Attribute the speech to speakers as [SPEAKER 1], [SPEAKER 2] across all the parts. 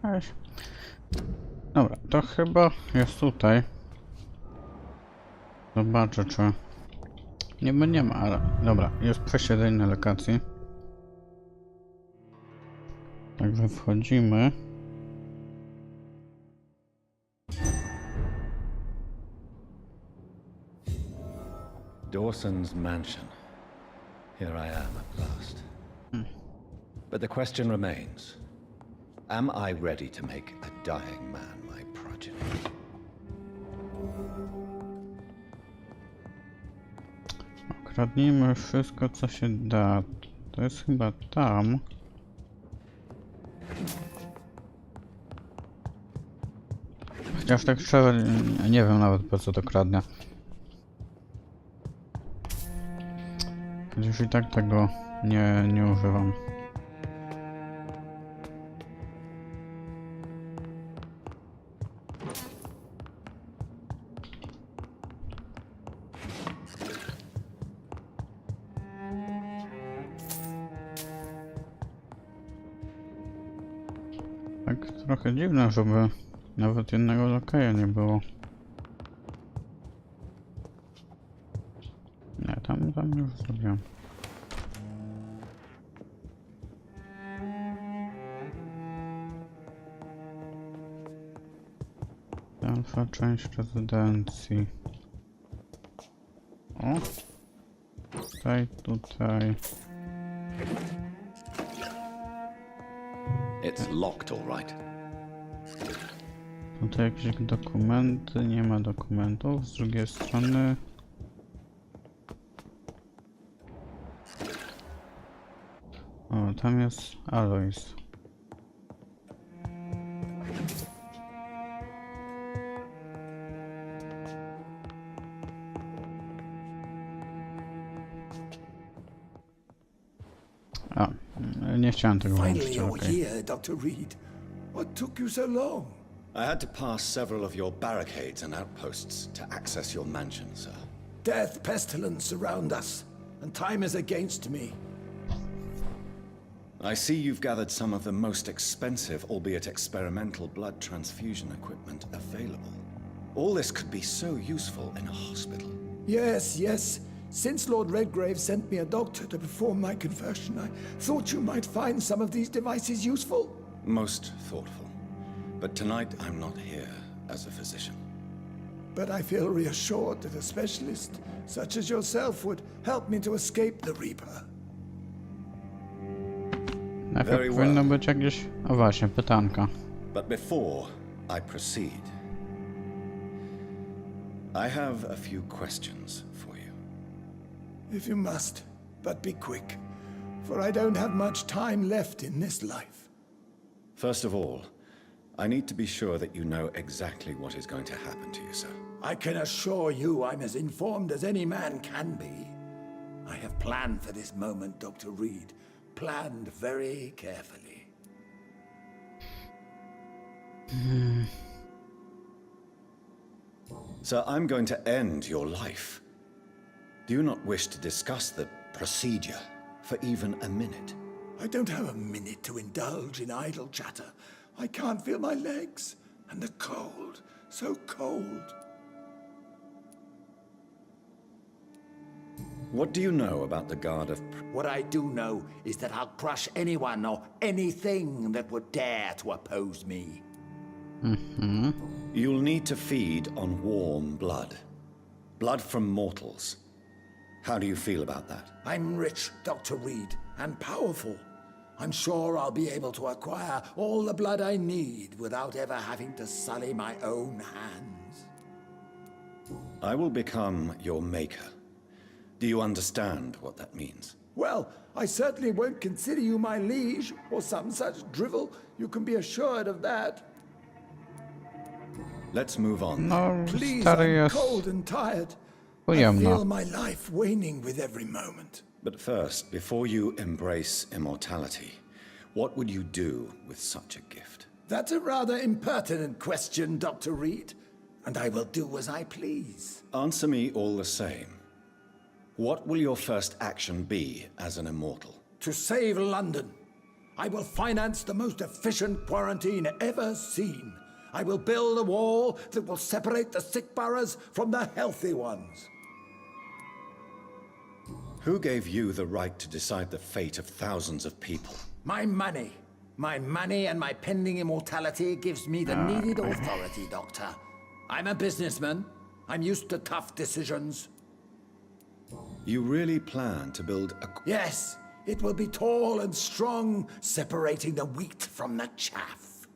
[SPEAKER 1] Weź. Dobra, to chyba jest tutaj. Zobaczę, czy... Nie ma, ale... Dobra, jest przejście do innej lokacji. Także wchodzimy.
[SPEAKER 2] Dawson's mansion. Here I am at last. But the question remains. Am I ready to make a dying man my progeny?
[SPEAKER 1] Okradnijmy wszystko, co się da. To jest chyba tam. Chociaż tak szczerze, nie wiem nawet po co to kradnę. Już i tak tego nie używam. Tak trochę dziwne, żeby nawet jednego lokaja nie było. Nie, tam już zrobiłem. Dalsza część rezydencji. O! Tutaj.
[SPEAKER 2] It's locked, all right.
[SPEAKER 1] Tutaj jakieś dokumenty, nie ma dokumentów. Z drugiej strony... O, tam jest Alois. A, nie chciałem tego włączyć,
[SPEAKER 3] Finally,
[SPEAKER 1] okej.
[SPEAKER 3] you're here, Dr. Reed. What took you so long?
[SPEAKER 2] I had to pass several of your barricades and outposts to access your mansion, sir.
[SPEAKER 3] Death, pestilence surround us, and time is against me.
[SPEAKER 2] I see you've gathered some of the most expensive, albeit experimental, blood transfusion equipment available. All this could be so useful in a hospital.
[SPEAKER 3] Yes, yes. Since Lord Redgrave sent me a doctor to perform my conversion, I thought you might find some of these devices useful.
[SPEAKER 2] Most thoughtful. But tonight I'm not here as a physician.
[SPEAKER 3] But I feel reassured that a specialist such as yourself would help me to escape the Reaper.
[SPEAKER 1] Najpierw
[SPEAKER 2] Very
[SPEAKER 1] powinno
[SPEAKER 2] well.
[SPEAKER 1] być jakieś... O właśnie, pytanka.
[SPEAKER 2] But before I proceed, I have a few questions for you.
[SPEAKER 3] If you must, but be quick, for I don't have much time left in this life.
[SPEAKER 2] First of all, I need to be sure that you know exactly what is going to happen to you, sir.
[SPEAKER 3] I can assure you I'm as informed as any man can be. I have planned for this moment, Dr. Reed. Planned very carefully.
[SPEAKER 2] Sir, I'm going to end your life. Do you not wish to discuss the procedure for even a minute?
[SPEAKER 3] I don't have a minute to indulge in idle chatter. I can't feel my legs. And the cold. So cold.
[SPEAKER 2] What do you know about the Guard of...
[SPEAKER 3] What I do know is that I'll crush anyone or anything that would dare to oppose me.
[SPEAKER 2] You'll need to feed on warm blood. Blood from mortals. How do you feel about that?
[SPEAKER 3] I'm rich, Dr. Reed, and powerful. I'm sure I'll be able to acquire all the blood I need without ever having to sully my own hands.
[SPEAKER 2] I will become your maker. Do you understand what that means?
[SPEAKER 3] Well, I certainly won't consider you my liege, or some such drivel. You can be assured of that.
[SPEAKER 2] Let's move on.
[SPEAKER 1] No,
[SPEAKER 3] Please,
[SPEAKER 1] stary
[SPEAKER 3] I'm
[SPEAKER 1] jest
[SPEAKER 3] cold and tired. I
[SPEAKER 1] ujemna.
[SPEAKER 3] feel my life waning with every moment.
[SPEAKER 2] But first, before you embrace immortality, what would you do with such a gift?
[SPEAKER 3] That's a rather impertinent question, Dr. Reed, and I will do as I please.
[SPEAKER 2] Answer me all the same. What will your first action be as an immortal?
[SPEAKER 3] To save London. I will finance the most efficient quarantine ever seen. I will build a wall that will separate the sick boroughs from the healthy ones.
[SPEAKER 2] Who gave you the right to decide the fate of thousands of people?
[SPEAKER 3] My money. My money and my pending immortality gives me the needed authority, Doctor. I'm a businessman. I'm used to tough decisions.
[SPEAKER 2] You really plan to build a...
[SPEAKER 3] Yes, it will be tall and strong, separating the wheat from the chaff.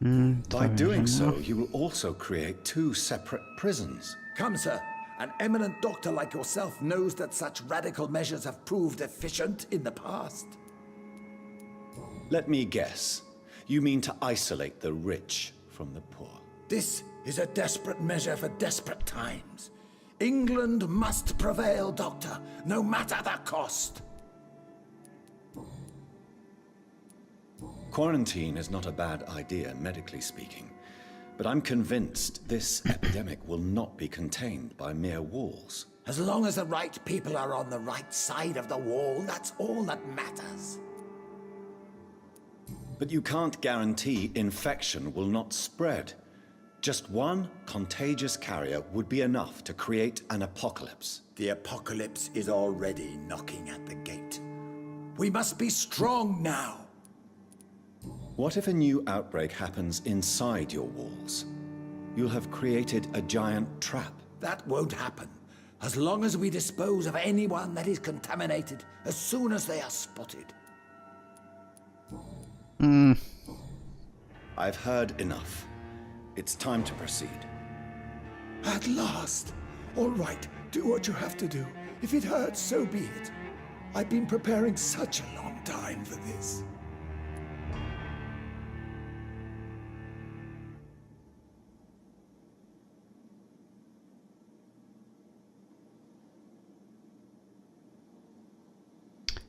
[SPEAKER 2] By doing so, you will also create two separate prisons.
[SPEAKER 3] Come, sir. An eminent doctor like yourself knows that such radical measures have proved efficient in the past.
[SPEAKER 2] Let me guess. You mean to isolate the rich from the poor.
[SPEAKER 3] This is a desperate measure for desperate times. England must prevail, Doctor, no matter the cost.
[SPEAKER 2] Quarantine is not a bad idea, medically speaking. But I'm convinced this epidemic will not be contained by mere walls.
[SPEAKER 3] As long as the right people are on the right side of the wall, that's all that matters.
[SPEAKER 2] But you can't guarantee infection will not spread. Just one contagious carrier would be enough to create an apocalypse.
[SPEAKER 3] The apocalypse is already knocking at the gate. We must be strong now.
[SPEAKER 2] What if a new outbreak happens inside your walls? You'll have created a giant trap.
[SPEAKER 3] That won't happen. As long as we dispose of anyone that is contaminated as soon as they are spotted.
[SPEAKER 2] I've heard enough. It's time to proceed.
[SPEAKER 3] At last. All right, do what you have to do. If it hurts, so be it. I've been preparing such a long time for this.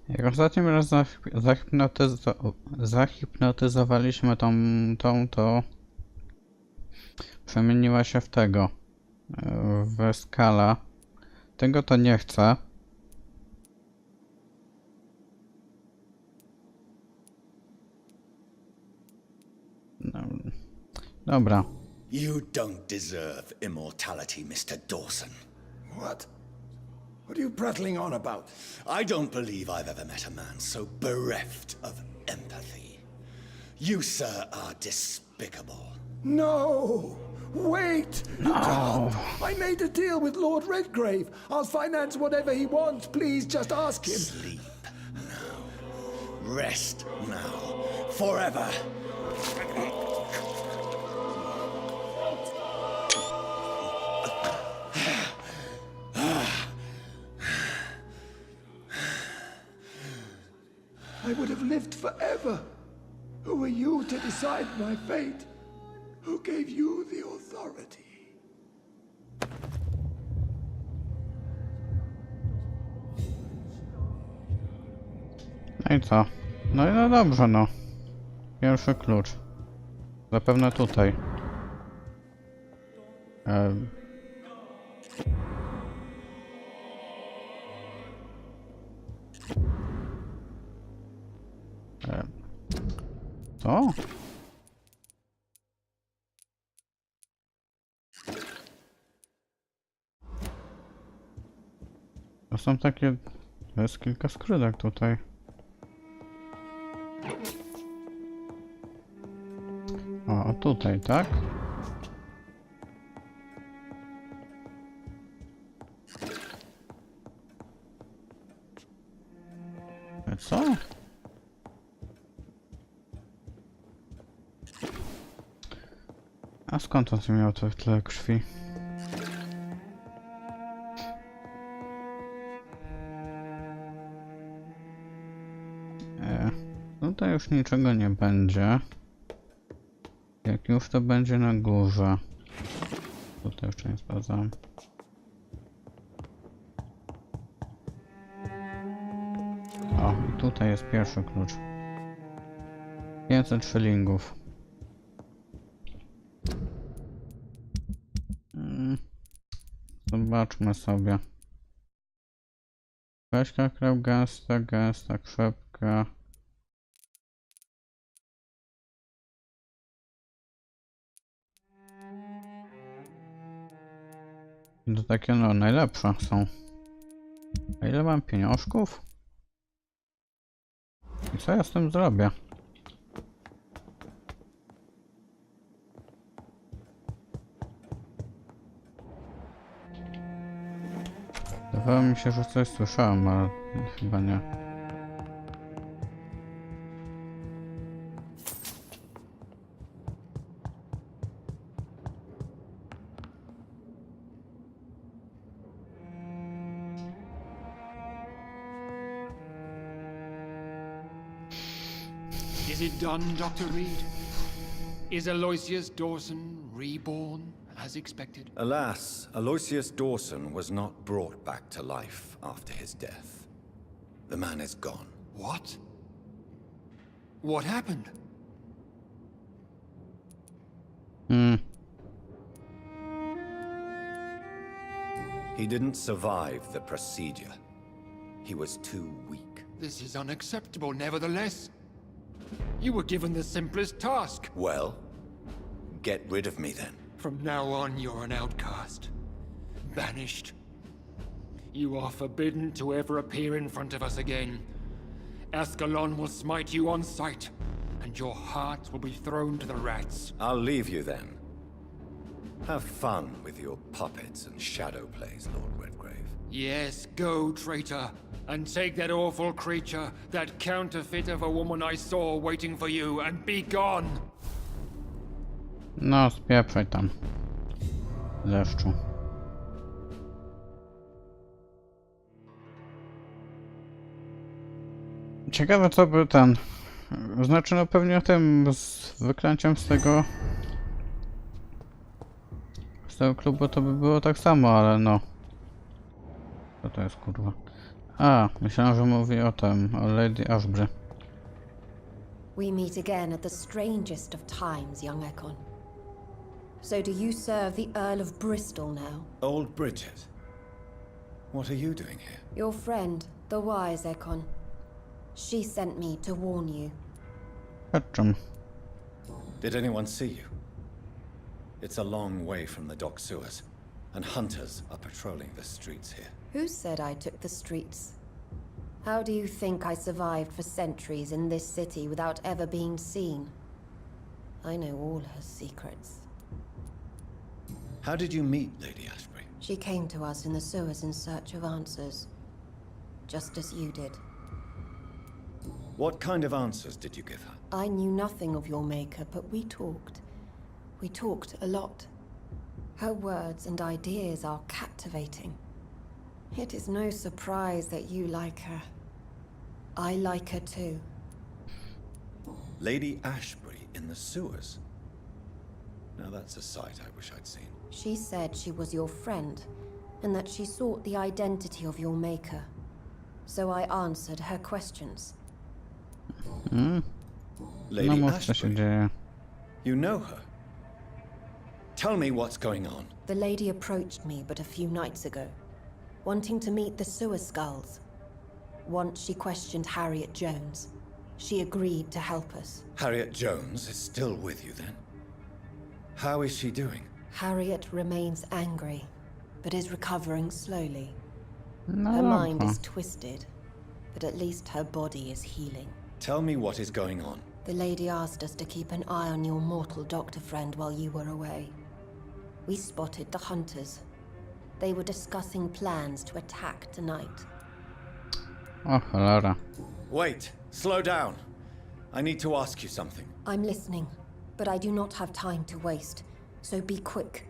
[SPEAKER 1] Jak ostatnim razem zahipnotyzowaliśmy tą, to przemieniła się w tego, w skala. Tego to nie chcę. No, dobra.
[SPEAKER 2] You don't deserve immortality, Mr. Dawson.
[SPEAKER 3] What? What are you prattling on about?
[SPEAKER 2] I don't believe I've ever met a man so bereft of empathy. You, sir, are despicable.
[SPEAKER 3] No! Wait!
[SPEAKER 1] No.
[SPEAKER 3] I made a deal with Lord Redgrave. I'll finance whatever he wants. Please, just ask him.
[SPEAKER 2] Sleep now. Rest now. Forever.
[SPEAKER 3] I would have lived forever. Who are you to decide my fate? Who gave you the authority?
[SPEAKER 1] No i co? No dobrze, no. Pierwszy klucz. Zapewne tutaj. Co? To są takie... To jest kilka skrzydełek tutaj. O, tutaj, tak? Co? A skąd on miał tyle krwi? Tutaj już niczego nie będzie. Jak już to będzie na górze. Tutaj jeszcze nie sprawdzam. O, i tutaj jest pierwszy klucz. 500 szylingów. Zobaczmy sobie. Weźka krew gęsta, krzepka. I to takie no najlepsze są. A ile mam pieniążków? I co ja z tym zrobię? Wydawało mi się, że coś słyszałem, ale chyba nie.
[SPEAKER 4] Is it done, Dr. Reed? Is Aloysius Dawson reborn, as expected?
[SPEAKER 2] Alas, Aloysius Dawson was not brought back to life after his death. The man is gone.
[SPEAKER 4] What? What happened?
[SPEAKER 2] He didn't survive the procedure. He was too weak.
[SPEAKER 4] This is unacceptable, nevertheless. You were given the simplest task.
[SPEAKER 2] Well, get rid of me then.
[SPEAKER 4] From now on, you're an outcast. Banished. You are forbidden to ever appear in front of us again. Ascalon will smite you on sight, and your heart will be thrown to the rats.
[SPEAKER 2] I'll leave you then. Have fun with your puppets and shadow plays, Lord Redgrave.
[SPEAKER 4] Yes, go, traitor, and take that awful creature, that counterfeit of a woman I saw waiting for you, and be gone!
[SPEAKER 1] No, spieprzaj tam. Leszczu. Ciekawe co by ten... Znaczy no pewnie tym z wyklęciem z tego klubu to by było tak samo, ale no. Co to jest kurwa? A, myślałem, że mówi o tym, o Lady Ashbury.
[SPEAKER 5] We meet again at the strangest of times, young Ekon. So do you serve the Earl of Bristol now?
[SPEAKER 2] Old Bridget. What are you doing here?
[SPEAKER 5] Your friend, the wise Ekon. She sent me to warn you.
[SPEAKER 1] Patrzę.
[SPEAKER 2] Did anyone see you? It's a long way from the dock sewers, and hunters are patrolling the streets here.
[SPEAKER 5] Who said I took the streets? How do you think I survived for centuries in this city without ever being seen? I know all her secrets.
[SPEAKER 2] How did you meet Lady Ashbury?
[SPEAKER 5] She came to us in the sewers in search of answers. Just as you did.
[SPEAKER 2] What kind of answers did you give her?
[SPEAKER 5] I knew nothing of your maker, but we talked. We talked a lot. Her words and ideas are captivating. It is no surprise that you like her. I like her too.
[SPEAKER 2] Lady Ashbury in the sewers? Now that's a sight I wish I'd seen.
[SPEAKER 5] She said she was your friend, and that she sought the identity of your maker. So I answered her questions.
[SPEAKER 1] No
[SPEAKER 2] Lady
[SPEAKER 1] mów co się
[SPEAKER 2] Ashbury?
[SPEAKER 1] dzieje.
[SPEAKER 2] You know her? Tell me what's going on.
[SPEAKER 5] The lady approached me but a few nights ago, wanting to meet the sewer skulls. Once she questioned Harriet Jones. She agreed to help us.
[SPEAKER 2] Harriet Jones is still with you then? How is she doing?
[SPEAKER 5] Harriet remains angry, but is recovering slowly.
[SPEAKER 1] No
[SPEAKER 5] Her mind
[SPEAKER 1] dobra.
[SPEAKER 5] is twisted, but at least her body is healing.
[SPEAKER 2] Tell me what is going on.
[SPEAKER 5] The lady asked us to keep an eye on your mortal doctor friend while you were away. We spotted the hunters. They were discussing plans to attack tonight.
[SPEAKER 1] O cholera.
[SPEAKER 2] Wait, slow down. I need to ask you something.
[SPEAKER 5] I'm listening, but I do not have time to waste, so be quick.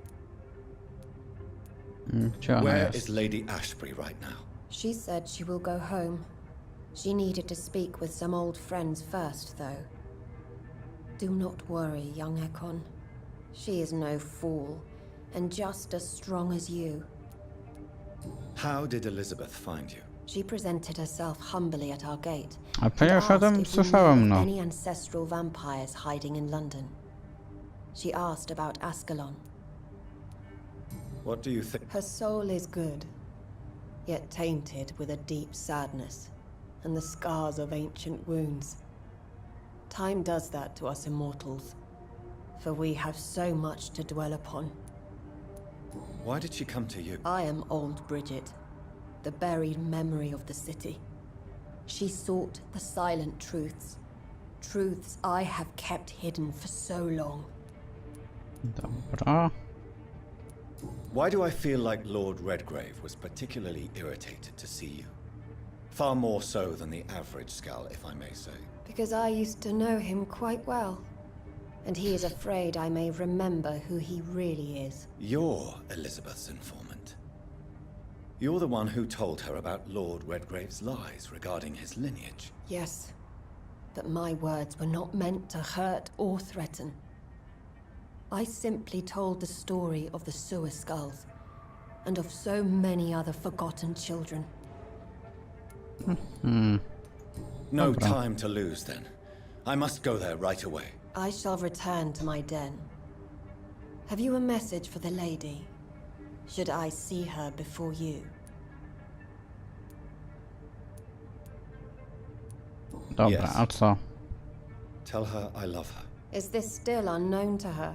[SPEAKER 1] Gdzie ona
[SPEAKER 2] Where
[SPEAKER 1] jest?
[SPEAKER 2] is Lady Ashbury right now?
[SPEAKER 5] She said she will go home. She needed to speak with some old friends first, though. Do not worry, young Ekon. She is no fool, and just as strong as you.
[SPEAKER 2] How did Elizabeth find you?
[SPEAKER 5] She presented herself humbly at our gate.
[SPEAKER 1] A
[SPEAKER 5] and
[SPEAKER 1] przecież o
[SPEAKER 5] asked
[SPEAKER 1] tym
[SPEAKER 5] if we knew
[SPEAKER 1] słyszałem,
[SPEAKER 5] of
[SPEAKER 1] no.
[SPEAKER 5] any ancestral vampires hiding in London. She asked about Ascalon.
[SPEAKER 2] What do you think?
[SPEAKER 5] Her soul is good, yet tainted with a deep sadness and the scars of ancient wounds. Time does that to us immortals, for we have so much to dwell upon.
[SPEAKER 2] Why did she come to you?
[SPEAKER 5] I am old Bridget, the buried memory of the city. She sought the silent truths. Truths I have kept hidden for so long.
[SPEAKER 1] Dobra.
[SPEAKER 2] Why do I feel like Lord Redgrave was particularly irritated to see you? Far more so than the average Skull, if I may say.
[SPEAKER 5] Because I used to know him quite well. And he is afraid I may remember who he really is.
[SPEAKER 2] You're Elizabeth's informant. You're the one who told her about Lord Redgrave's lies regarding his lineage.
[SPEAKER 5] Yes, but my words were not meant to hurt or threaten. I simply told the story of the sewer skulls, and of so many other forgotten children.
[SPEAKER 2] No time to lose, then. I must go there right away.
[SPEAKER 5] I shall return to my den. Have you a message for the lady? Should I see her before you?
[SPEAKER 1] Dobra,
[SPEAKER 2] Yes.
[SPEAKER 1] a co?
[SPEAKER 2] Tell her I love her.
[SPEAKER 5] Is this still unknown to her?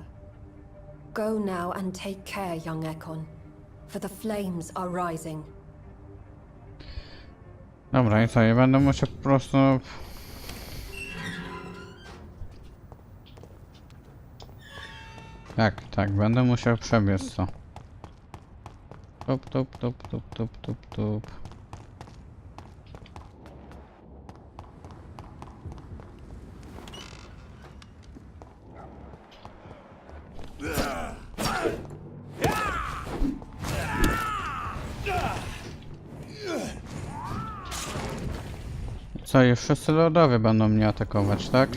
[SPEAKER 5] Go now and take care, young Ekon, for the flames are rising.
[SPEAKER 1] Dobra, i co? Ja będę musiał po prostu... Tak, będę musiał przebiec to. Tup, tup, tup, tup, tup, tup, tup. Co, i wszyscy lordowie będą mnie atakować, tak?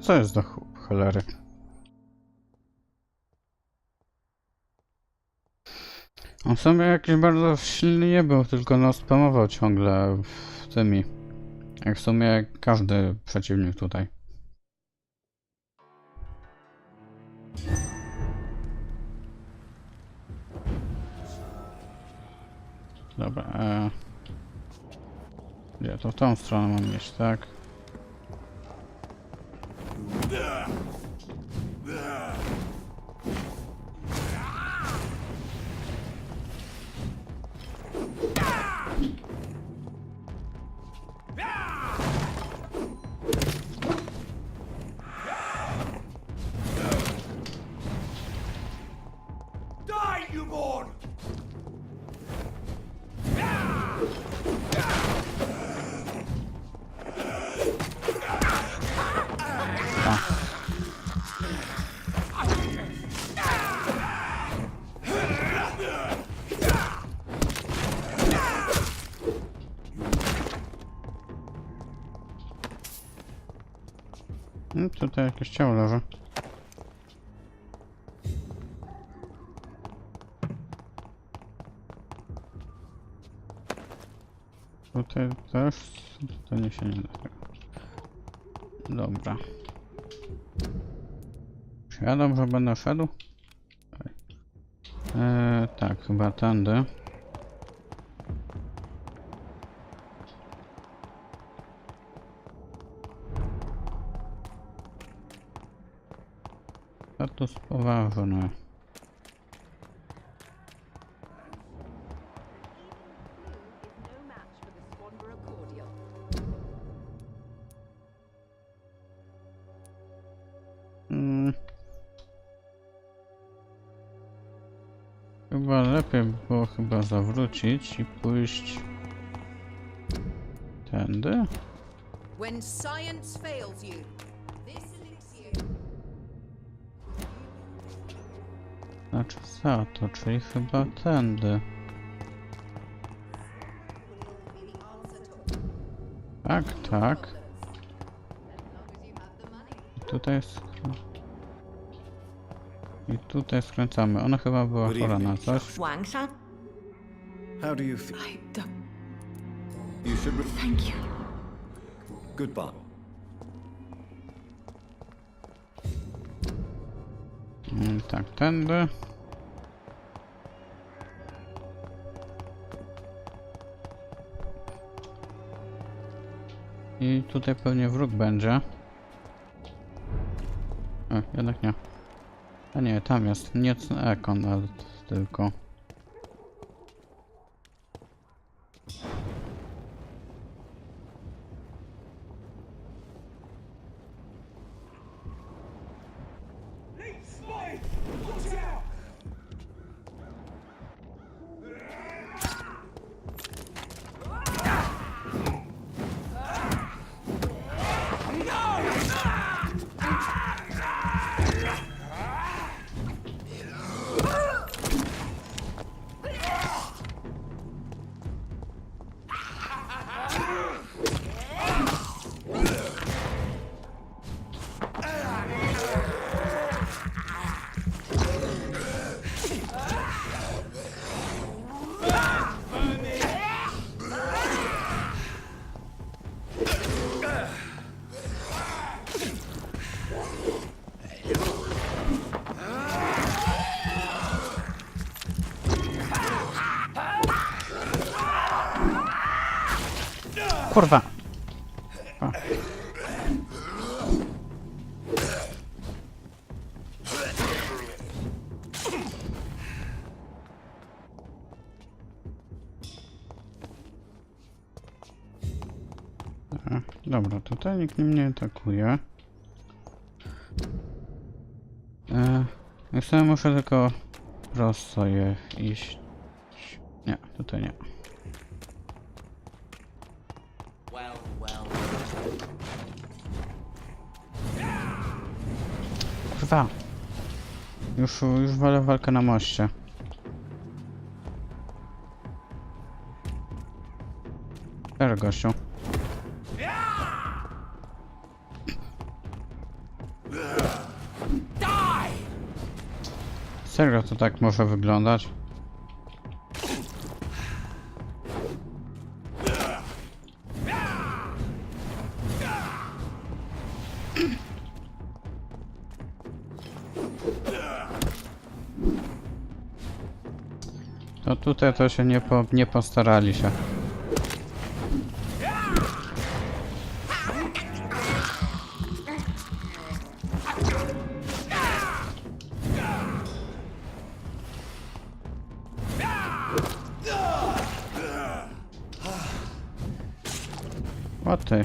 [SPEAKER 1] Co jest do cholery? On w sumie jakiś bardzo silny nie był, tylko no spamował ciągle tymi. Jak w sumie każdy przeciwnik tutaj. Dobra, ja to w tą stronę mam iść, tak? No, tutaj jakieś ciało leży. Tutaj też... To nie się nie da tego. Dobra. Czy ja dobrze będę szedł? Tak, chyba tędy. Status poważny. Chyba lepiej było chyba zawrócić i pójść tędy.
[SPEAKER 6] When science fails you, this elixir...
[SPEAKER 1] Znaczy za to, czyli chyba tędy. Tak, tak. I tutaj I tutaj skręcamy. Ona chyba była chora na coś.
[SPEAKER 2] How do you feel?
[SPEAKER 7] I don't...
[SPEAKER 2] You should...
[SPEAKER 7] Thank you.
[SPEAKER 2] Goodbye.
[SPEAKER 1] Tak, tędy. I tutaj pewnie wróg będzie. Jednak nie. A nie, tam jest. Nie Naiken, ale tylko. Kurwa! O. Dobra, tutaj nikt mnie nie atakuje. Ja sobie muszę tylko prosto iść. Nie, tutaj nie. Kurwa! Już walę walkę na moście. Cześć, gościu. Serio to tak może wyglądać? To tutaj to się nie postarali się. O ty.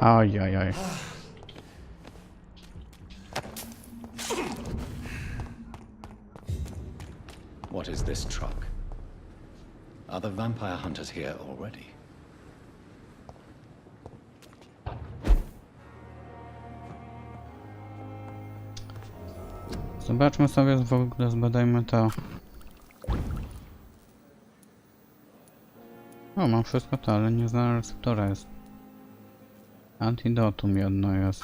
[SPEAKER 1] Oj, oj, oj.
[SPEAKER 2] What is this truck? Are the vampire hunters here already?
[SPEAKER 1] Zobaczmy sobie w ogóle, zbadajmy to. O, mam wszystko to, ale nie znam receptora jest. Antidotum jedno jest.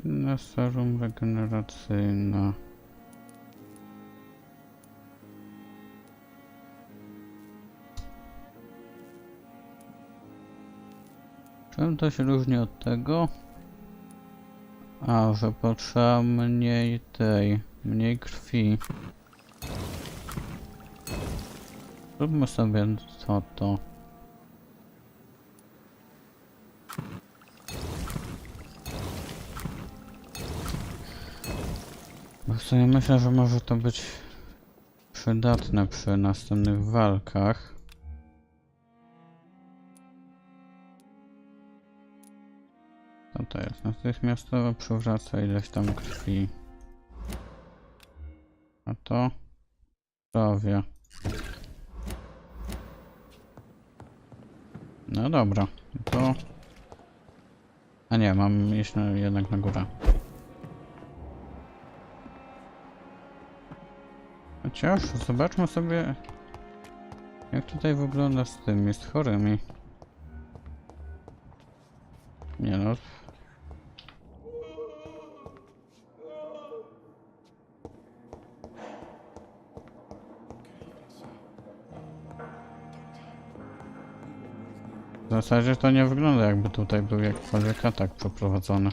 [SPEAKER 1] Inne serum regeneracyjne. Czym to się różni od tego? A, że potrzeba mniej krwi. Zróbmy sobie to. Bo w sumie myślę, że może to być przydatne przy następnych walkach. Co to jest? Natychmiastowo przywraca ileś tam krwi. A to? Zdrowie. No dobra, to... A nie, mam iść jednak na górę. Chociaż zobaczmy sobie, jak tutaj wygląda z tymi, z chorymi. Nie no. W zasadzie to nie wygląda, jakby tutaj był jakikolwiek atak przeprowadzony.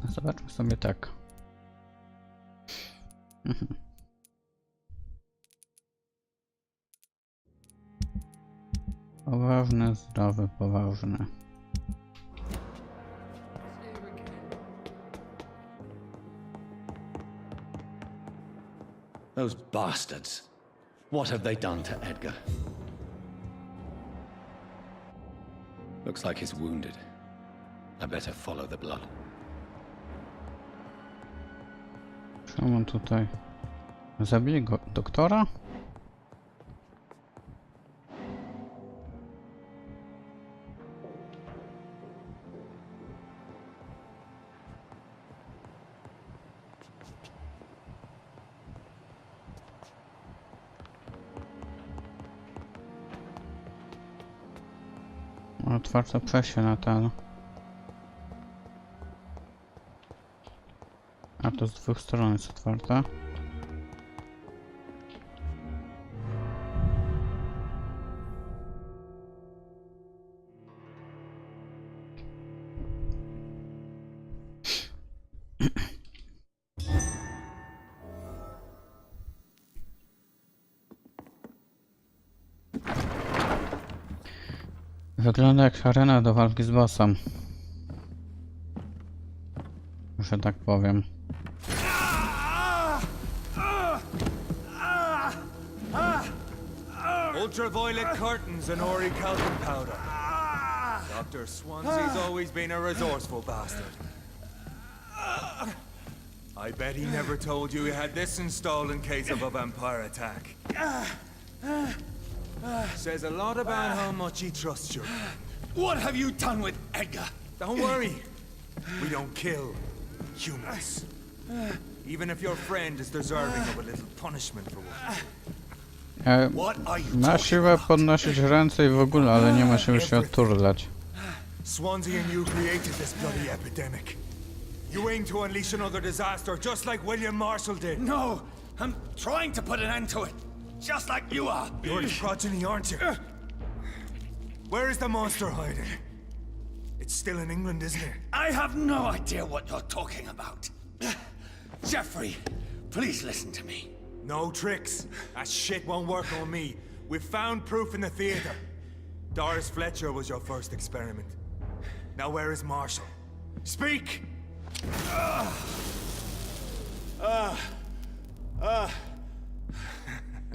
[SPEAKER 1] Zobaczmy sobie tak. Poważny, zdrowy, poważny.
[SPEAKER 2] Those bastards. What have they done to Edgar? Looks like he's wounded. I better follow the blood.
[SPEAKER 1] Czemu tutaj? Zabili go doktora? Otwarte przejście na ten. A to z dwóch stron jest otwarte. Wygląda jak arena do walki z bossem. Że tak powiem.
[SPEAKER 7] Ultraviolet curtains and orichalcum powder. Dr. Swansea's always been a resourceful bastard. I bet he never told you he had this installed in case of a vampire attack. Says a lot about how much he trusts you.
[SPEAKER 3] What have you done with Edgar?
[SPEAKER 7] Don't worry. We don't kill humans. Even if your friend is deserving of a little punishment for what.
[SPEAKER 1] Ma siłę podnosić ręce i w ogóle, ale nie ma siły się odturlać.
[SPEAKER 7] Swansea and you created this bloody epidemic. You aim to unleash another disaster just like William Marshall did.
[SPEAKER 3] No, I'm trying to put an end to it. Just like you are.
[SPEAKER 7] You're the progeny, aren't you? Where is the monster hiding? It's still in England, isn't it?
[SPEAKER 3] I have no idea what you're talking about. Jeffrey, please listen to me.
[SPEAKER 7] No tricks. That shit won't work on me. We've found proof in the theater. Doris Fletcher was your first experiment. Now where is Marshall? Speak!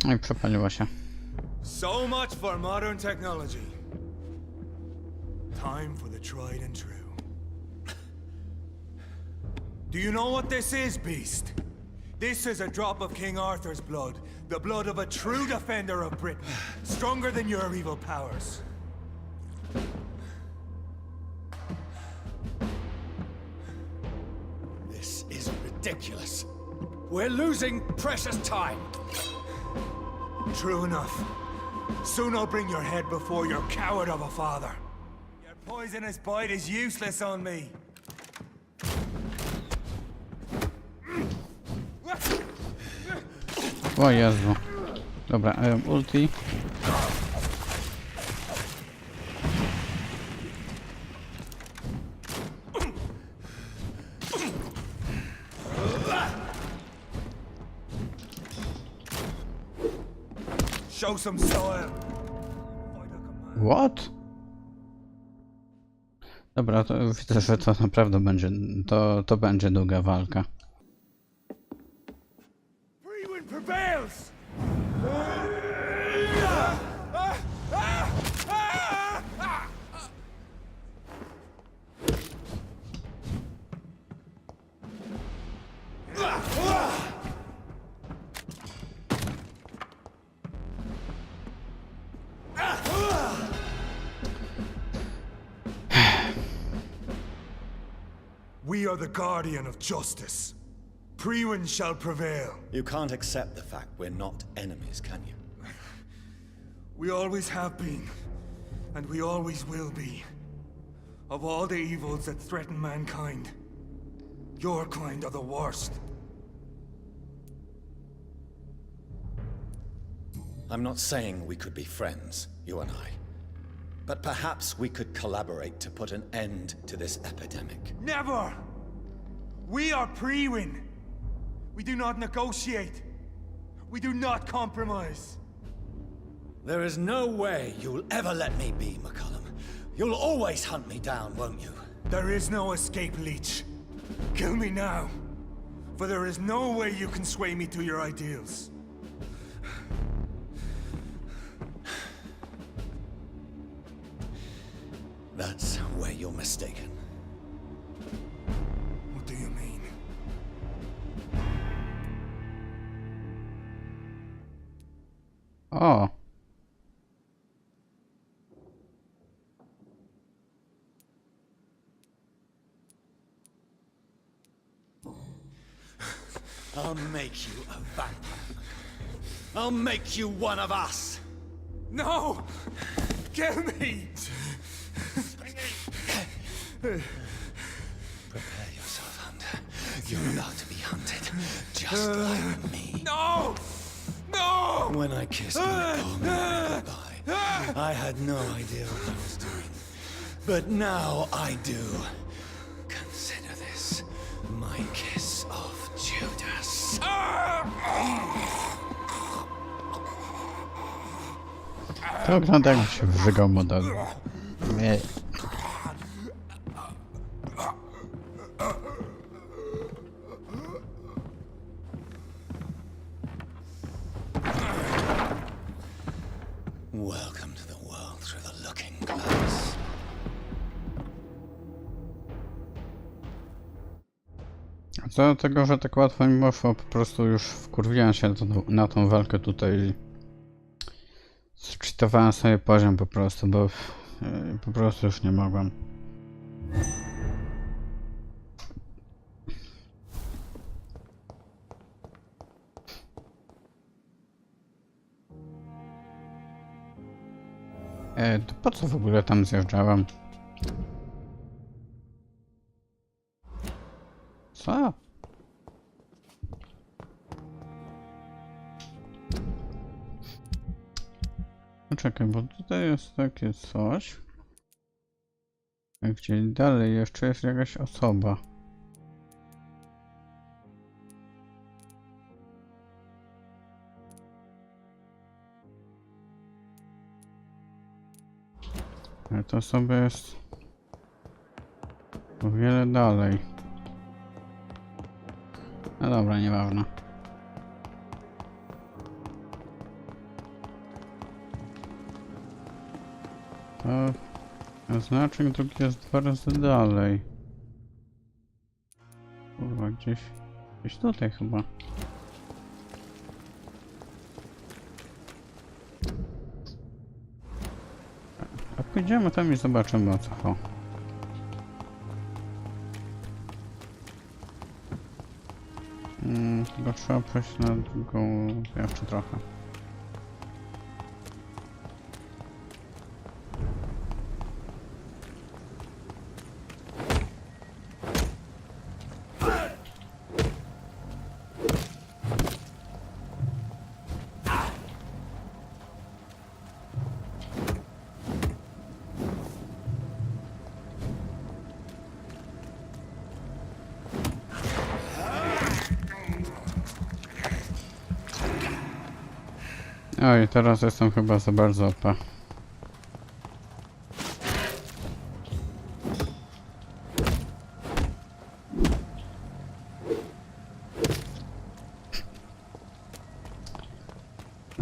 [SPEAKER 1] No i przepaliło się.
[SPEAKER 7] So much for modern technology. Time for the tried and true. Do you know what this is, Beast? This is a drop of King Arthur's blood. The blood of a true defender of Britain. Stronger than your evil powers.
[SPEAKER 3] This is ridiculous. We're losing precious time.
[SPEAKER 7] True enough. Soon I'll bring your head before your coward of a father. Your poisonous bite is useless on me.
[SPEAKER 1] O Jezu. Dobra, ulti.
[SPEAKER 7] Show some style.
[SPEAKER 1] What? Dobra, to widzę, że to naprawdę będzie, to będzie długa walka.
[SPEAKER 7] Freewind prevails! We are the guardian of justice. Freewind shall prevail.
[SPEAKER 2] You can't accept the fact we're not enemies, can you?
[SPEAKER 7] We always have been, and we always will be. Of all the evils that threaten mankind, your kind are the worst.
[SPEAKER 2] I'm not saying we could be friends, you and I. But perhaps we could collaborate to put an end to this epidemic.
[SPEAKER 7] Never! We are Freewind. We do not negotiate. We do not compromise.
[SPEAKER 2] There is no way you'll ever let me be, McCullum. You'll always hunt me down, won't you?
[SPEAKER 7] There is no escape, Leech. Kill me now. For there is no way you can sway me to your ideals.
[SPEAKER 2] That's where you're mistaken.
[SPEAKER 7] What do you mean?
[SPEAKER 1] O!
[SPEAKER 2] I'll make you a vampire. I'll make you one of us!
[SPEAKER 7] No! Kill me!
[SPEAKER 2] Prepare yourself, Hunter. You're about to be hunted, just like me.
[SPEAKER 7] No! No!
[SPEAKER 2] When I kissed Nicole goodbye, I had no idea what I was doing. But now I do. Consider this my kiss of Judas.
[SPEAKER 1] To wygląda jakby się wrzygał model. Nie.
[SPEAKER 2] Welcome to the world through the looking glass.
[SPEAKER 1] Co do tego, że tak łatwo mi poszło, po prostu już wkurwiłem się na tą walkę tutaj. Zczytowałem sobie poziom po prostu, bo po prostu już nie mogłem. To po co w ogóle tam zjeżdżałem? Co? No czekaj, bo tutaj jest takie coś. Gdzie dalej jeszcze jest jakaś osoba. Ale to sobie jest o wiele dalej. No dobra, nieważne. To znacznik drugi jest 2 razy dalej. Kurwa, gdzieś tutaj chyba. A pójdziemy tam i zobaczymy, o co chodzi. Tylko trzeba przejść na drugą jeszcze trochę. Oj, teraz jestem chyba za bardzo OP.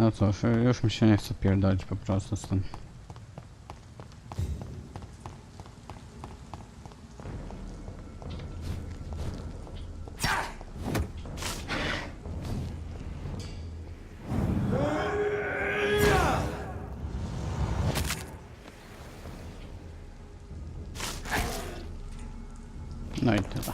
[SPEAKER 1] No cóż, już mi się nie chce pierdolić po prostu z tym. No i tyle.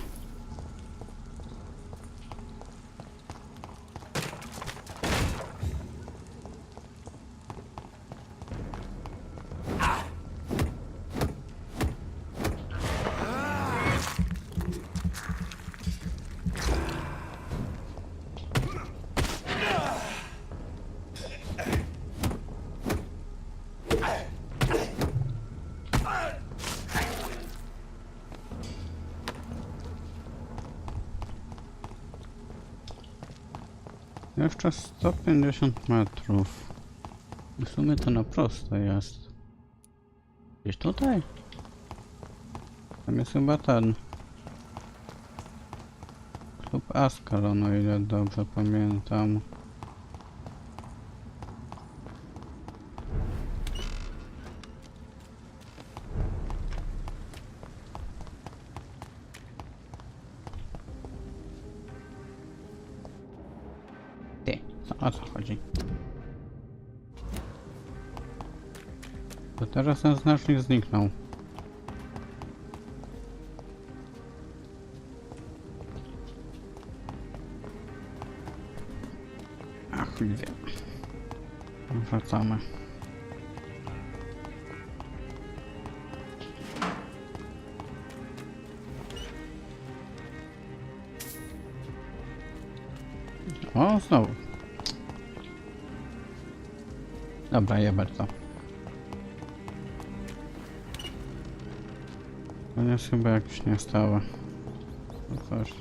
[SPEAKER 1] Jeszcze 150 metrów. W sumie to na prosto jest. Gdzieś tutaj? Tam jest chyba ten klub Ascalon, o ile dobrze pamiętam. O co chodzi? To teraz ten znacznik zniknął. A chuj wie. Wracamy. O, znowu. Dobra, jebać to. Koniec chyba jakiś nie stało. No coś.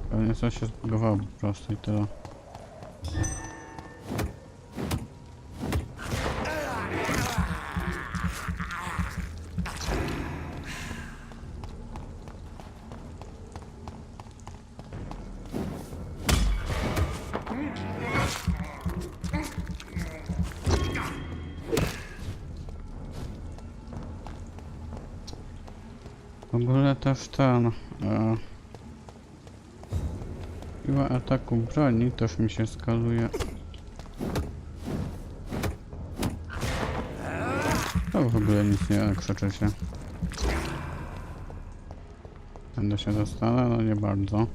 [SPEAKER 1] Pewnie coś się zbugowało po prostu i tyle. W ogóle też ten siła ataku broni też mi się skaluje. To w ogóle nic nie krzyczycie. Będę się dostanę, no nie bardzo.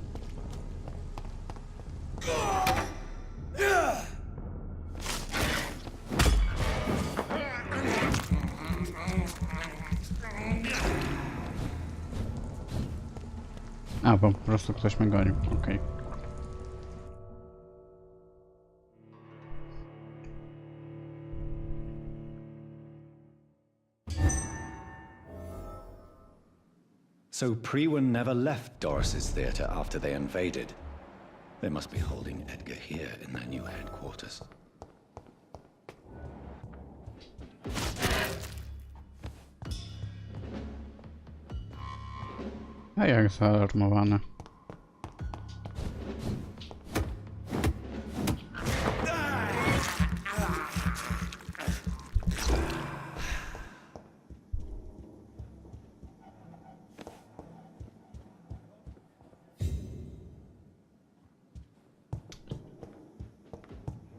[SPEAKER 1] A, bo po prostu ktoś mnie gonił, okej.
[SPEAKER 8] So Priwen never left Doris's theatre after they invaded. They must be holding Edgar here in their new headquarters.
[SPEAKER 1] A jak zaalarmowane.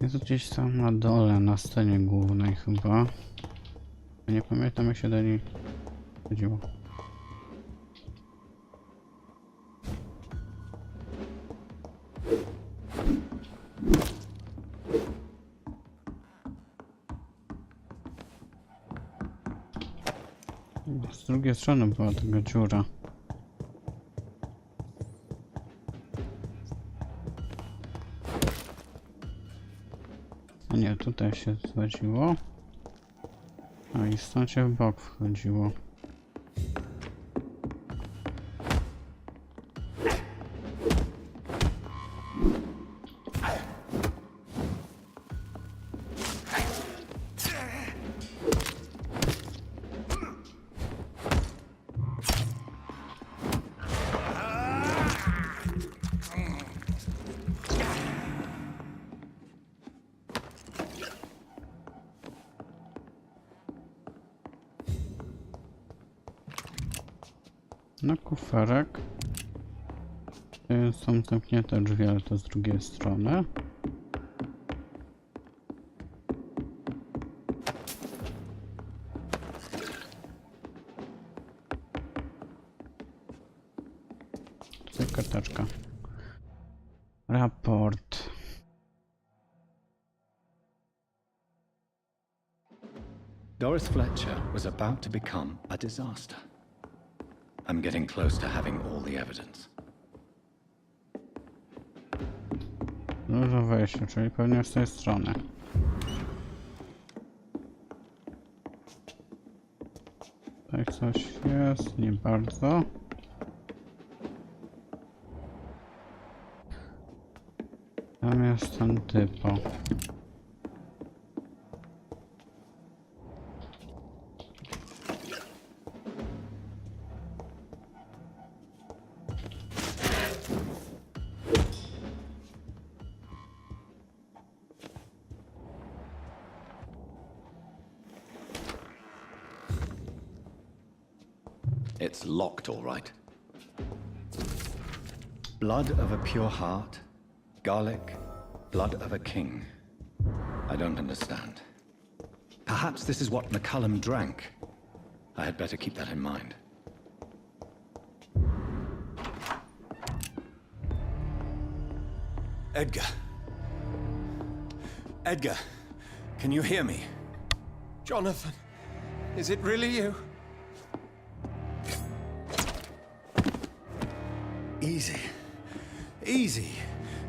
[SPEAKER 1] Jest gdzieś tam na dole, na scenie głównej chyba. Nie pamiętam, jak się do niej chodziło. Z drugiej strony była taka dziura. A nie, tutaj się zwadziło. A i stąd się w bok wchodziło. Na kuferek. Są zamknięte drzwi, ale to z drugiej strony. Tutaj karteczka. Raport.
[SPEAKER 8] Doris Fletcher was about to become a disaster. I'm getting close to having all the evidence.
[SPEAKER 1] Dużo wejścia, czyli pewnie z tej strony. Tutaj coś jest, nie bardzo. Tam jest ten typo.
[SPEAKER 8] It's locked, all right. Blood of a pure heart, garlic, blood of a king. I don't understand. Perhaps this is what McCullum drank. I had better keep that in mind.
[SPEAKER 7] Edgar. Edgar, can you hear me?
[SPEAKER 9] Jonathan, is it really you?
[SPEAKER 7] Easy. Easy.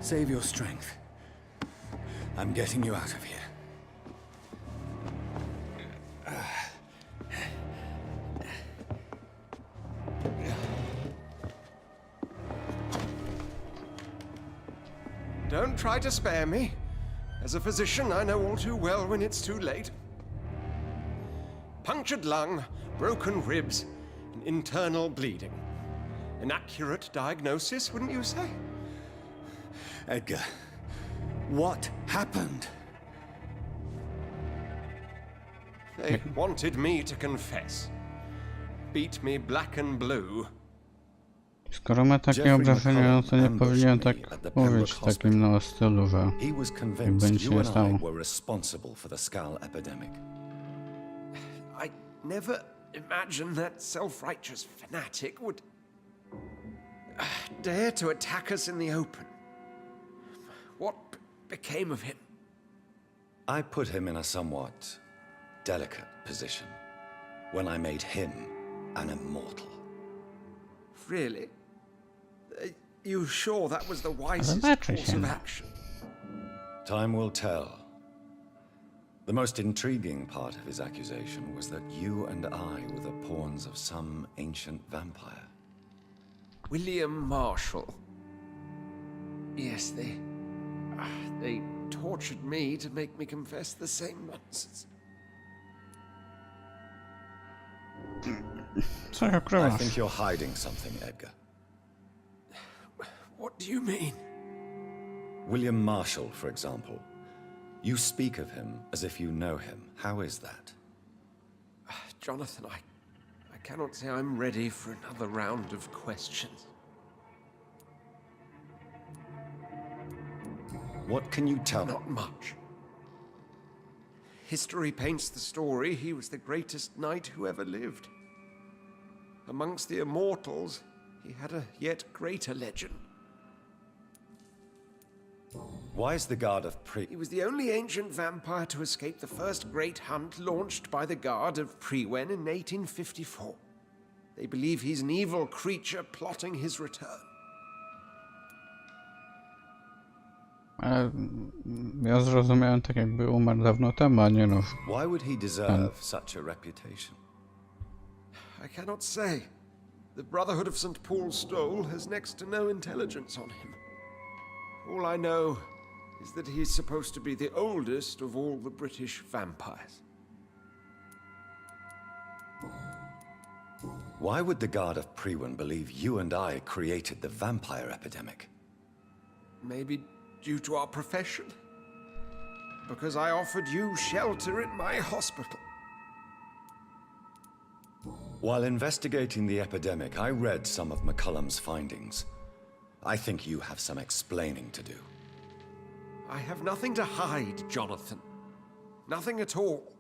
[SPEAKER 7] Save your strength. I'm getting you out of here.
[SPEAKER 9] Don't try to spare me. As a physician, I know all too well when it's too late. Punctured lung, broken ribs, and internal bleeding. An accurate diagnosis, wouldn't you say?
[SPEAKER 7] Edgar, what happened?
[SPEAKER 9] They wanted me to confess. Beat me black and blue.
[SPEAKER 1] Skoro ma takie obrażenia, no to nie powinien tak mówić w takim no stylu, że
[SPEAKER 8] He was
[SPEAKER 1] jak
[SPEAKER 8] convinced
[SPEAKER 1] będzie
[SPEAKER 8] you
[SPEAKER 1] się
[SPEAKER 8] and I
[SPEAKER 1] stało.
[SPEAKER 8] were responsible for the Skull epidemic.
[SPEAKER 9] I never imagined that self-righteous fanatic would dare to attack us in the open. What became of him?
[SPEAKER 8] I put him in a somewhat delicate position when I made him an immortal.
[SPEAKER 9] Really? You sure that was the wisest
[SPEAKER 1] Zobaczy
[SPEAKER 9] course
[SPEAKER 1] się.
[SPEAKER 9] of action?
[SPEAKER 8] Time will tell. The most intriguing part of his accusation was that you and I were the pawns of some ancient vampire.
[SPEAKER 9] William Marshall. Yes, they tortured me to make me confess the same nonsense.
[SPEAKER 1] Co się
[SPEAKER 8] I
[SPEAKER 1] ukrywasz?
[SPEAKER 8] think you're hiding something, Edgar.
[SPEAKER 9] What do you mean?
[SPEAKER 8] William Marshall, for example. You speak of him as if you know him. How is that?
[SPEAKER 9] Jonathan, I cannot say I'm ready for another round of questions.
[SPEAKER 8] What can you tell me?
[SPEAKER 9] Not much. History paints the story he was the greatest knight who ever lived. Amongst the immortals, he had a yet greater legend.
[SPEAKER 8] Why is the Guard of
[SPEAKER 9] He was the only ancient vampire to escape the first great hunt launched by the Guard of Priwen in 1854. They believe he's an evil creature plotting his return.
[SPEAKER 1] Ale ja zrozumiałem tak jakby umarł dawno temu, a nie no.
[SPEAKER 8] Why would he deserve such a reputation?
[SPEAKER 9] I cannot say. The Brotherhood of St. Paul Stole has next to no intelligence on him. All I know is that he's supposed to be the oldest of all the British vampires.
[SPEAKER 8] Why would the Guard of Priwen believe you and I created the vampire epidemic?
[SPEAKER 9] Maybe due to our profession? Because I offered you shelter in my hospital.
[SPEAKER 8] While investigating the epidemic, I read some of McCullum's findings. I think you have some explaining to do.
[SPEAKER 9] I have nothing to hide, Jonathan. Nothing at all.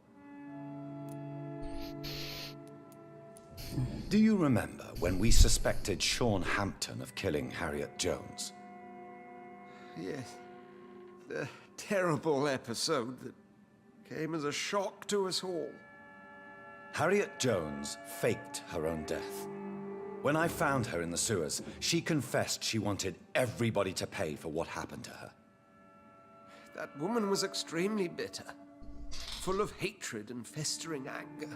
[SPEAKER 8] Do you remember when we suspected Sean Hampton of killing Harriet Jones?
[SPEAKER 9] Yes. The terrible episode that came as a shock to us all.
[SPEAKER 8] Harriet Jones faked her own death. When I found her in the sewers, she confessed she wanted everybody to pay for what happened to her.
[SPEAKER 9] That woman was extremely bitter, full of hatred and festering anger.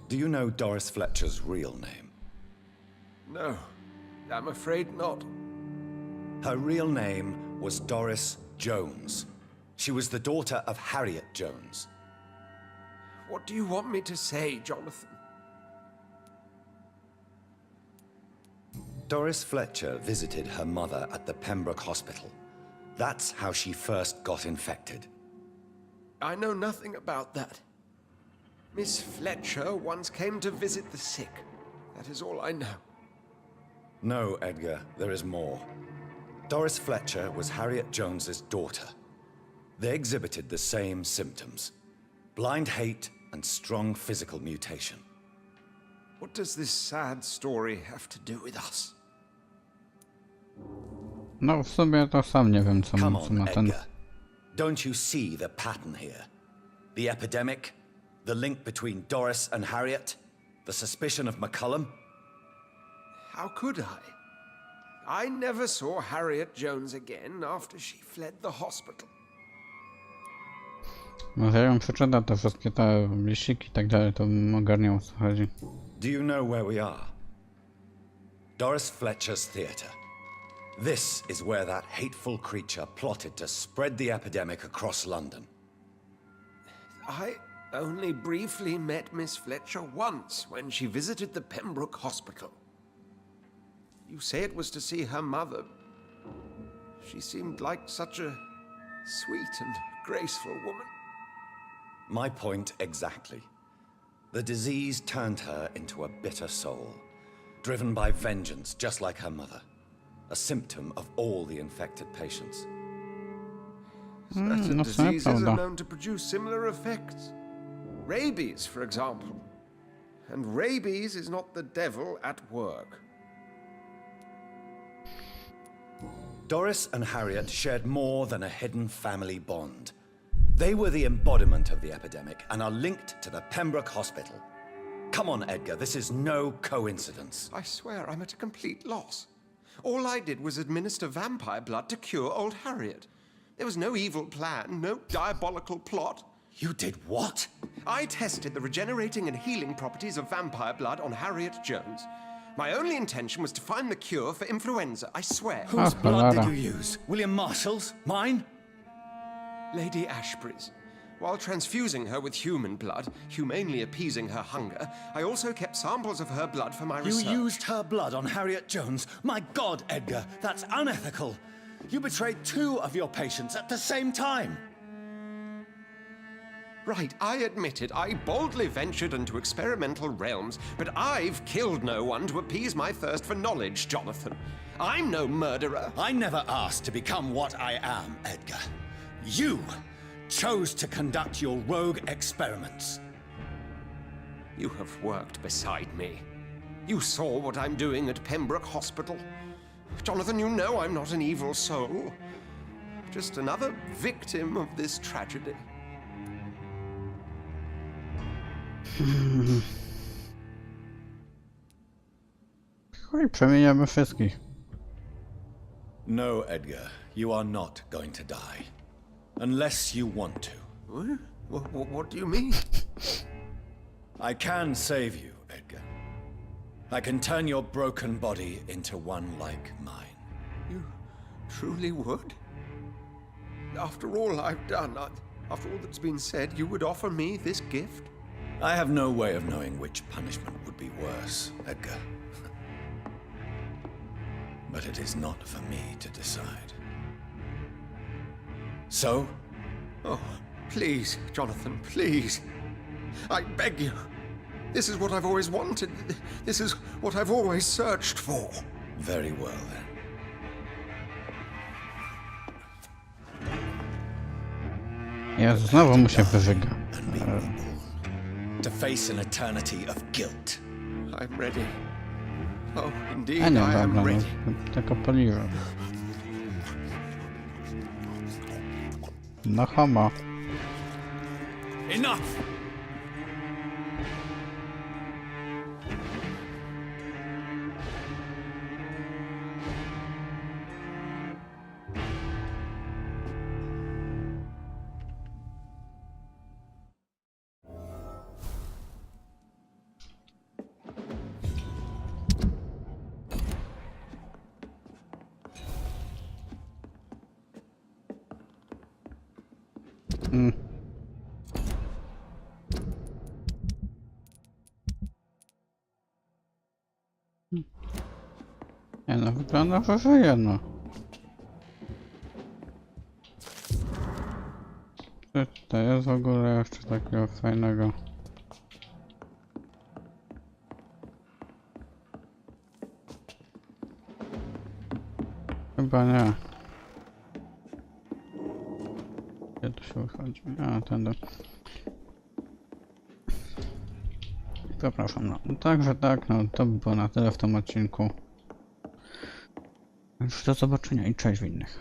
[SPEAKER 8] Do you know Doris Fletcher's real name?
[SPEAKER 9] No, I'm afraid not.
[SPEAKER 8] Her real name was Doris Jones. She was the daughter of Harriet Jones.
[SPEAKER 9] What do you want me to say, Jonathan?
[SPEAKER 8] Doris Fletcher visited her mother at the Pembroke Hospital. That's how she first got infected.
[SPEAKER 9] I know nothing about that. Miss Fletcher once came to visit the sick. That is all I know.
[SPEAKER 8] No, Edgar, there is more. Doris Fletcher was Harriet Jones's daughter. They exhibited the same symptoms: blind hate and strong physical mutation.
[SPEAKER 9] What does this sad story have to do with us?
[SPEAKER 1] No, w sumie to sam nie wiem, co
[SPEAKER 8] Come
[SPEAKER 1] ma
[SPEAKER 8] on,
[SPEAKER 1] ten...
[SPEAKER 8] Edgar. Don't you see the pattern here? The epidemic, the link between Doris and Harriet, the suspicion of McCullum?
[SPEAKER 9] How could I? I never saw Harriet Jones again after she fled the hospital.
[SPEAKER 1] Może ja ją przeczyta te wszystkie te liściki i tak dalej, to bym ogarniał, o co chodzi.
[SPEAKER 8] Do you know where we are? Doris Fletcher's theatre. This is where that hateful creature plotted to spread the epidemic across London.
[SPEAKER 9] I only briefly met Miss Fletcher once when she visited the Pembroke Hospital. You say it was to see her mother. She seemed like such a sweet and graceful woman.
[SPEAKER 8] My point exactly. The disease turned her into a bitter soul, driven by vengeance just like her mother. A symptom of all the infected patients.
[SPEAKER 9] Certain
[SPEAKER 1] no,
[SPEAKER 9] diseases
[SPEAKER 1] prawda.
[SPEAKER 9] are known to produce similar effects. Rabies, for example. And rabies is not the devil at work.
[SPEAKER 8] Doris and Harriet shared more than a hidden family bond. They were the embodiment of the epidemic and are linked to the Pembroke Hospital. Come on, Edgar, this is no coincidence.
[SPEAKER 9] I swear I'm at a complete loss. All I did was administer vampire blood to cure old Harriet. There was no evil plan, no diabolical plot.
[SPEAKER 8] You did what?
[SPEAKER 9] I tested the regenerating and healing properties of vampire blood on Harriet Jones. My only intention was to find the cure for influenza, I swear.
[SPEAKER 8] Whose
[SPEAKER 1] Ah,
[SPEAKER 8] blood did
[SPEAKER 1] cholera.
[SPEAKER 8] you use? William Marshall's? Mine?
[SPEAKER 9] Lady Ashbury's. While transfusing her with human blood, humanely appeasing her hunger, I also kept samples of her blood for my
[SPEAKER 8] You
[SPEAKER 9] research.
[SPEAKER 8] used her blood on Harriet Jones? My God, Edgar, that's unethical. You betrayed 2 of your patients at the same time.
[SPEAKER 9] Right, I admit it. I boldly ventured into experimental realms, but I've killed no one to appease my thirst for knowledge, Jonathan. I'm no murderer.
[SPEAKER 8] I never asked to become what I am, Edgar. You chose to conduct your rogue experiments.
[SPEAKER 9] You have worked beside me. You saw what I'm doing at Pembroke Hospital. Jonathan, you know I'm not an evil soul. Just another victim of this tragedy.
[SPEAKER 1] Chuj, przemieniamy wszystkich.
[SPEAKER 8] No, Edgar, you are not going to die. Unless you want to.
[SPEAKER 9] What do you mean?
[SPEAKER 8] I can save you, Edgar. I can turn your broken body into one like mine.
[SPEAKER 9] You truly would? After all I've done, after all that's been said, you would offer me this gift?
[SPEAKER 8] I have no way of knowing which punishment would be worse, Edgar. But it is not for me to decide. So?
[SPEAKER 9] Oh, please, Jonathan, please. I beg you. This is what I've always wanted. This is what I've always searched for.
[SPEAKER 2] Very well, then.
[SPEAKER 1] Ja znowu mu się wyżyga.
[SPEAKER 2] And be reborn. To face an eternity of guilt.
[SPEAKER 9] I'm ready. Oh, indeed,
[SPEAKER 1] A nie,
[SPEAKER 9] I am
[SPEAKER 1] dobra,
[SPEAKER 9] ready.
[SPEAKER 1] no, tylko poliżę. No homo.
[SPEAKER 2] Enough!
[SPEAKER 1] Nie no, wygląda, że żyje, no. Co to jest w ogóle jeszcze takiego fajnego? Chyba nie. Gdzie tu się wychodzi? A, tędy. Przepraszam, no. Także tak, no to by było na tyle w tym odcinku. Już do zobaczenia i cześć w innych.